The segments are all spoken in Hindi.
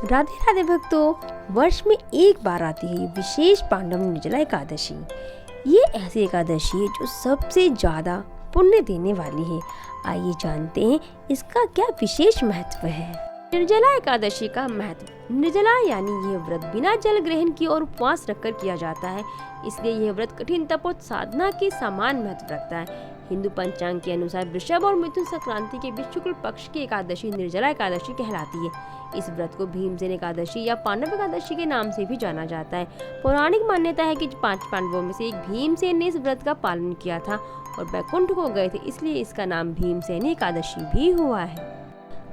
राधे राधे भक्तों, वर्ष में एक बार आती है ये विशेष पांडव निर्जला एकादशी। ये ऐसी एकादशी है जो सबसे ज्यादा पुण्य देने वाली है। आइए जानते हैं इसका क्या विशेष महत्व है। निर्जला एकादशी का महत्व। निर्जला यानी यह व्रत बिना जल ग्रहण किए और उपवास रखकर किया जाता है, इसलिए यह व्रत कठिन तप और साधना के समान महत्व रखता है। हिंदू पंचांग के अनुसार वृषभ और मिथुन संक्रांति के बीच शुक्ल पक्ष की एकादशी निर्जला एकादशी कहलाती है। इस व्रत को भीमसेन एकादशी या पांडव एकादशी के नाम से भी जाना जाता है। पौराणिक मान्यता है कि 5 पांडवों में से एक भीमसेन ने इस व्रत का पालन किया था और वैकुंठ को गए थे, इसलिए इसका नाम भीमसेन एकादशी भी हुआ है।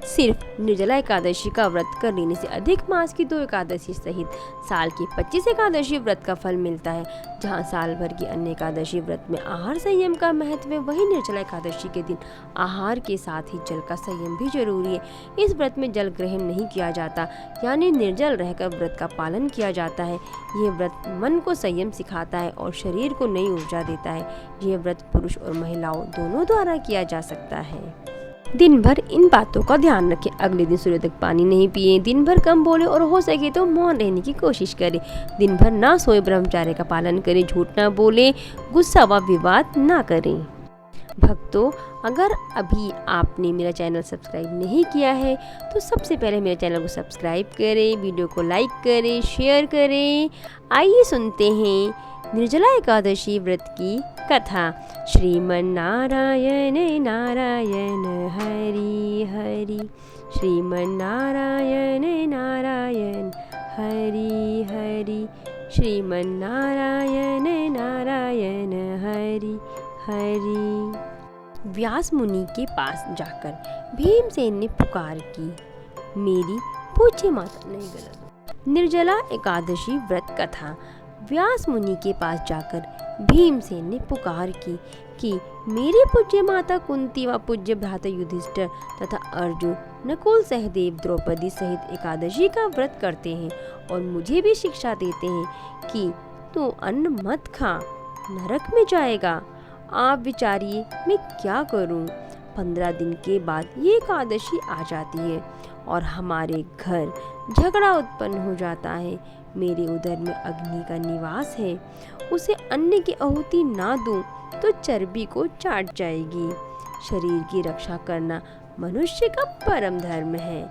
सिर्फ निर्जला एकादशी का व्रत कर लेने से अधिक मास की 2 एकादशी सहित साल की 25 एकादशी व्रत का फल मिलता है। जहां साल भर की अन्य एकादशी व्रत में आहार संयम का महत्व है, वहीं निर्जला एकादशी के दिन आहार के साथ ही जल का संयम भी जरूरी है। इस व्रत में जल ग्रहण नहीं किया जाता, यानी निर्जल रहकर व्रत का पालन किया जाता है। यह व्रत मन को संयम सिखाता है और शरीर को नई ऊर्जा देता है। यह व्रत पुरुष और महिलाओं दोनों द्वारा किया जा सकता है। दिन भर इन बातों का ध्यान रखें। अगले दिन सूर्य तक पानी नहीं पिए, दिन भर कम बोले और हो सके तो मौन रहने की कोशिश करें। दिन भर ना सोए, ब्रह्मचर्य का पालन करें, झूठ ना बोले, गुस्सा व विवाद ना करें। भक्तों, अगर अभी आपने मेरा चैनल सब्सक्राइब नहीं किया है तो सबसे पहले मेरे चैनल को सब्सक्राइब करें, वीडियो को लाइक करें, शेयर करें। आइए सुनते हैं निर्जला एकादशी व्रत की कथा। श्रीमन नारायण नारायण हरि हरि, श्रीमन नारायण नारायण हरि हरि, श्रीमन नारायण नारायण हरि हरि। व्यास मुनि के पास जाकर भीमसेन ने पुकार की, मेरी पूज्य माता। नहीं, गलत। निर्जला एकादशी व्रत कथा। व्यास मुनि के पास जाकर भीमसेन ने पुकार की कि मेरी पूज्य माता कुंती व पूज्य भ्राता युधिष्ठिर तथा अर्जुन, नकुल, सहदेव, द्रौपदी सहित एकादशी का व्रत करते हैं और मुझे भी शिक्षा देते हैं कि तू अन्न मत खा, नरक में जाएगा। आप विचारिए मैं क्या करूं। 15 दिन के बाद ये एकादशी आ जाती है और हमारे घर झगड़ा उत्पन्न हो जाता है। मेरे उदर में अग्नि का निवास है, उसे अन्न की आहुति ना दूं तो चर्बी को चाट जाएगी। शरीर की रक्षा करना मनुष्य का परम धर्म है,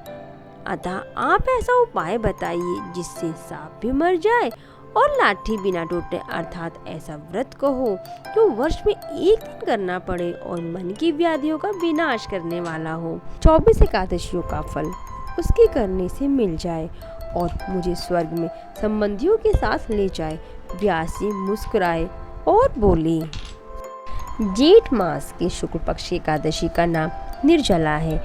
अतः आप ऐसा उपाय बताइए जिससे सांप भी मर जाए और लाठी बिना टूटे, अर्थात ऐसा व्रत कहो जो वर्ष में एक दिन करना पड़े और मन की व्याधियों का विनाश करने वाला हो। 24 एकादशियों का फल उसके करने से मिल जाए और मुझे स्वर्ग में संबंधियों के साथ ले जाए। व्यास जी मुस्कुराए और बोले, जेठ मास के शुक्ल पक्ष की एकादशी का नाम निर्जला है।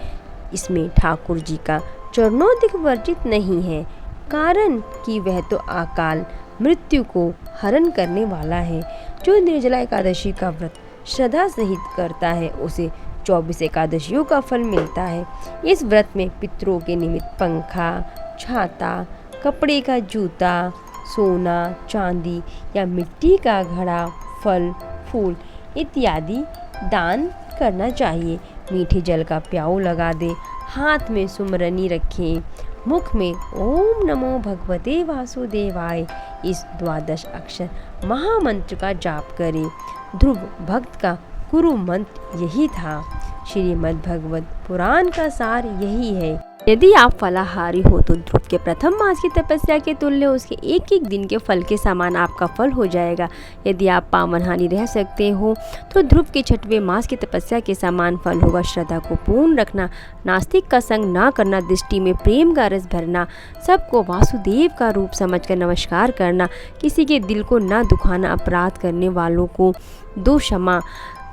इसमें ठाकुर जी का चरणोदिक वर्जित नहीं है, कारण कि वह तो अकाल मृत्यु को हरण करने वाला है। जो निर्जला एकादशी का व्रत श्रद्धा सहित करता है उसे 24 एकादशियों का फल मिलता है। इस व्रत में पितरों के निमित्त पंखा, छाता, कपड़े का जूता, सोना, चांदी या मिट्टी का घड़ा, फल, फूल इत्यादि दान करना चाहिए। मीठे जल का प्याऊ लगा दे, हाथ में सुमरनी रखें, मुख में ओम नमो भगवते वासुदेवाय इस 12 अक्षर महामंत्र का जाप करें। ध्रुव भक्त का गुरु मंत्र यही था। श्रीमद् भगवत पुराण का सार यही है। यदि आप फलाहारी हो तो ध्रुव के प्रथम मास की तपस्या के तुल्य उसके एक एक दिन के फल के समान आपका फल हो जाएगा। यदि आप पावनहारी रह सकते हो तो ध्रुव के 6वें मास की तपस्या के समान फल होगा। श्रद्धा को पूर्ण रखना, नास्तिक का संग ना करना, दृष्टि में प्रेम का रस भरना, सबको वासुदेव का रूप समझकर नमस्कार करना, किसी के दिल को ना दुखाना, अपराध करने वालों को दो क्षमा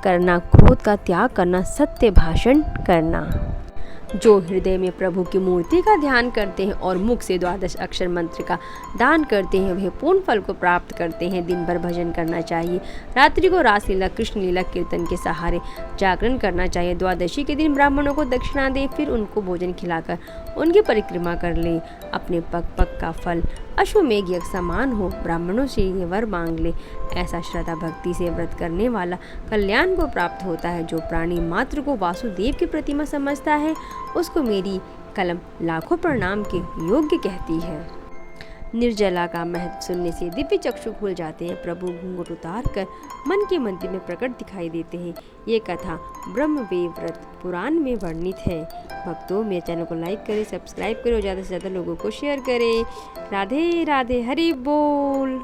करना, क्रोध का त्याग करना, सत्य भाषण करना। जो हृदय में प्रभु की मूर्ति का ध्यान करते हैं और मुख से 12 अक्षर मंत्र का दान करते हैं वह पूर्ण फल को प्राप्त करते हैं। दिन भर भजन करना चाहिए। रात्रि को रासलीला, कृष्ण लीला, कीर्तन के सहारे जागरण करना चाहिए। द्वादशी के दिन ब्राह्मणों को दक्षिणा दे, फिर उनको भोजन खिलाकर उनकी परिक्रमा कर ले। अपने पग का फल अश्वमेघ यज्ञ समान हो, ब्राह्मणों से ये वर मांग ले। ऐसा श्रद्धा भक्ति से व्रत करने वाला कल्याण को प्राप्त होता है। जो प्राणी मात्र को वासुदेव की प्रतिमा समझता है उसको मेरी कलम लाखों प्रणाम के योग्य कहती है। निर्जला का महत्व सुनने से दिव्य चक्षु खुल जाते हैं। प्रभु घूंघट उतार कर मन के मंदिर में प्रकट दिखाई देते हैं। ये कथा ब्रह्मवैवर्त पुराण में वर्णित है। भक्तों, मेरे चैनल को लाइक करें, सब्सक्राइब करें और ज़्यादा से ज़्यादा लोगों को शेयर करें। राधे राधे, हरि बोल।